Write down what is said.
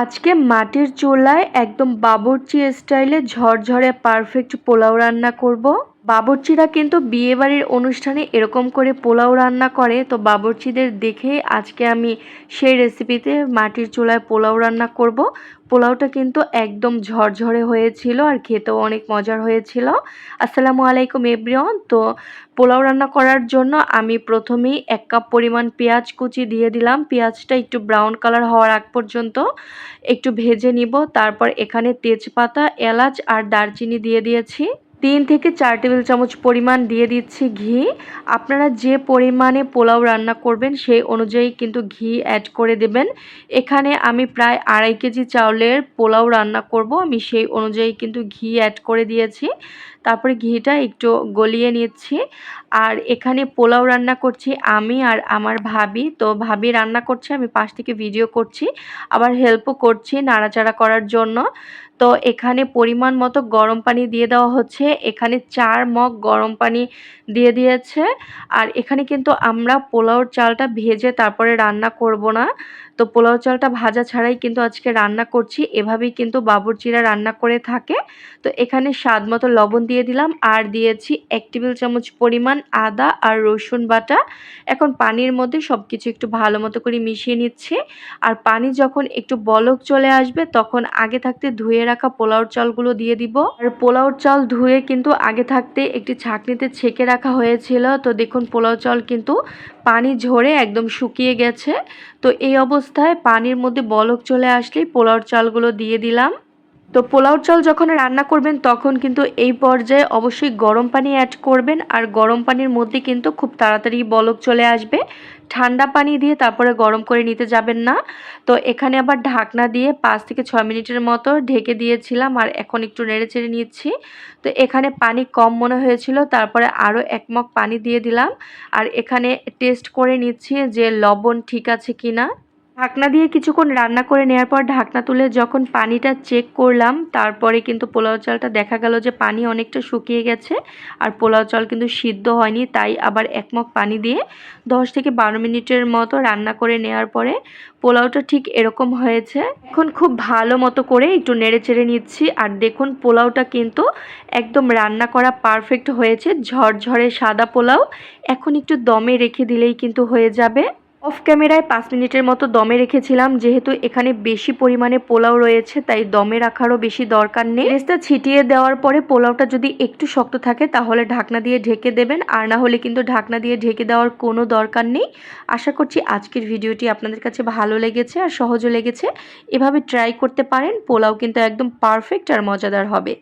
আজকে মাটির চুলায় একদম বাবুর্চি স্টাইলে ঝরঝরে পারফেক্ট পোলাও রান্না করব। বাবুর্চিরা কিন্তু বিয়েবাড়ির অনুষ্ঠানে এরকম করে পোলাও রান্না করে, তো বাবুর্চিদের দেখে আজকে আমি সেই রেসিপিতে মাটির চুলায় পোলাও রান্না করব। পোলাওটা কিন্তু একদম ঝরঝরে হয়েছিল আর খেতেও অনেক মজার হয়েছিল। আসসালামু আলাইকুম এভরিওয়ান। তো পোলাও রান্না করার জন্য আমি প্রথমেই 1 কাপ পরিমাণ পেঁয়াজ কুচি দিয়ে দিলাম। পেঁয়াজটা একটু ব্রাউন কালার হওয়ার আগ পর্যন্ত একটু ভেজে নিব। তারপর এখানে তেজপাতা, এলাচ আর দারচিনি দিয়ে দিয়েছি। 3 থেকে 4 টেবিল চামচ পরিমাণ দিয়ে দিচ্ছি ঘি। আপনারা যে পরিমাণে পোলাও রান্না করবেন সেই অনুযায়ী কিন্তু ঘি অ্যাড করে দেবেন। এখানে আমি প্রায় 2.5 কেজি চাউলের পোলাও রান্না করব, আমি সেই অনুযায়ী কিন্তু ঘি অ্যাড করে দিয়েছি। তারপরে ঘিটা একটু গলিয়ে নিচ্ছি। আর এখানে পোলাও রান্না করছি আমি আর আমার ভাবি। তো ভাবি রান্না করছে, আমি পাশ থেকে ভিডিও করছি, আবার হেল্পও করছি নাড়াচাড়া করার জন্য। তো এখানে পরিমাণ মতো গরম পানি দিয়ে দেওয়া হচ্ছে। এখানে 4 মগ গরম পানি দিয়ে দিয়েছে। আর এখানে কিন্তু আমরা পোলাওর চালটা ভেজে তারপরে রান্না করব না। তো পোলাও চালটা ভাজা ছাড়াই কিন্তু আজকে রান্না করছি। এভাবেই কিন্তু বাবুর্চিরা রান্না করে থাকে। তো এখানে স্বাদ মতো লবণ দিয়ে দিলাম আর দিয়েছি 1 টেবিল চামচ পরিমাণ আদা আর রসুন বাটা। এখন পানির মধ্যে সব কিছু একটু ভালো মতো করে মিশিয়ে নিচ্ছি। আর পানি যখন একটু বলক চলে আসবে তখন আগে থাকতে ধুয়ে রাখা পোলাওর চালগুলো দিয়ে দিব। আর পোলাওর চাল ধুয়ে কিন্তু আগে থাকতে একটি ছাঁকনিতে ছেঁকে রাখা হয়েছিল। তো দেখুন পোলাও চাল কিন্তু পানি ঝরে একদম শুকিয়ে গেছে। তো এই অবস্থায় পানির মধ্যে বলক চলে আসলেই পোলাওর চালগুলো দিয়ে দিলাম। তো পোলাও চাল যখন রান্না করবেন তখন কিন্তু এই পর্যায়ে অবশ্যই গরম পানি অ্যাড করবেন। আর গরম পানির মধ্যে কিন্তু খুব তাড়াতাড়ি বলক চলে আসবে। ঠান্ডা পানি দিয়ে তারপরে গরম করে নিতে যাবেন না। তো এখানে আবার ঢাকনা দিয়ে 5 থেকে 6 মিনিটের মতো ঢেকে দিয়েছিলাম আর এখন একটু নেড়েচেড়ে নিচ্ছি। তো এখানে পানি কম মনে হয়েছিল, তারপরে আরও 1 মগ পানি দিয়ে দিলাম। আর এখানে টেস্ট করে নিচ্ছি যে লবণ ঠিক আছে কিনা। ঢাকনা দিয়ে কিছুক্ষণ রান্না করে নেওয়ার পর ঢাকনা তুলে যখন পানিটা চেক করলাম, তারপরে কিন্তু পোলাও চালটা দেখা গেল যে পানি অনেকটা শুকিয়ে গেছে আর পোলাও চাল কিন্তু সিদ্ধ হয়নি। তাই আবার 1 মগ পানি দিয়ে 10 থেকে 12 মিনিটের মতো রান্না করে নেওয়ার পরে পোলাওটা ঠিক এরকম হয়েছে। এখন খুব ভালো মতো করে একটু নেড়েচেড়ে নিচ্ছি। আর দেখুন পোলাওটা কিন্তু একদম রান্না করা পারফেক্ট হয়েছে, ঝরঝরে সাদা পোলাও। এখন একটু দমে রেখে দিলেই কিন্তু হয়ে যাবে। অফ ক্যামেরায় 5 মিনিটের মতো দমে রেখেছিলাম, যেহেতু এখানে বেশি পরিমাণে পোলাও রয়েছে তাই দমে রাখারও বেশি দরকার নেই। পেঁয়াজটা ছিটিয়ে দেওয়ার পরে পোলাওটা যদি একটু শক্ত থাকে তাহলে ঢাকনা দিয়ে ঢেকে দেবেন, আর না হলে কিন্তু ঢাকনা দিয়ে ঢেকে দেওয়ার কোনো দরকার নেই। আশা করছি আজকের ভিডিওটি আপনাদের কাছে ভালো লেগেছে আর সহজও লেগেছে। এভাবে ট্রাই করতে পারেন, পোলাও কিন্তু একদম পারফেক্ট আর মজাদার হবে।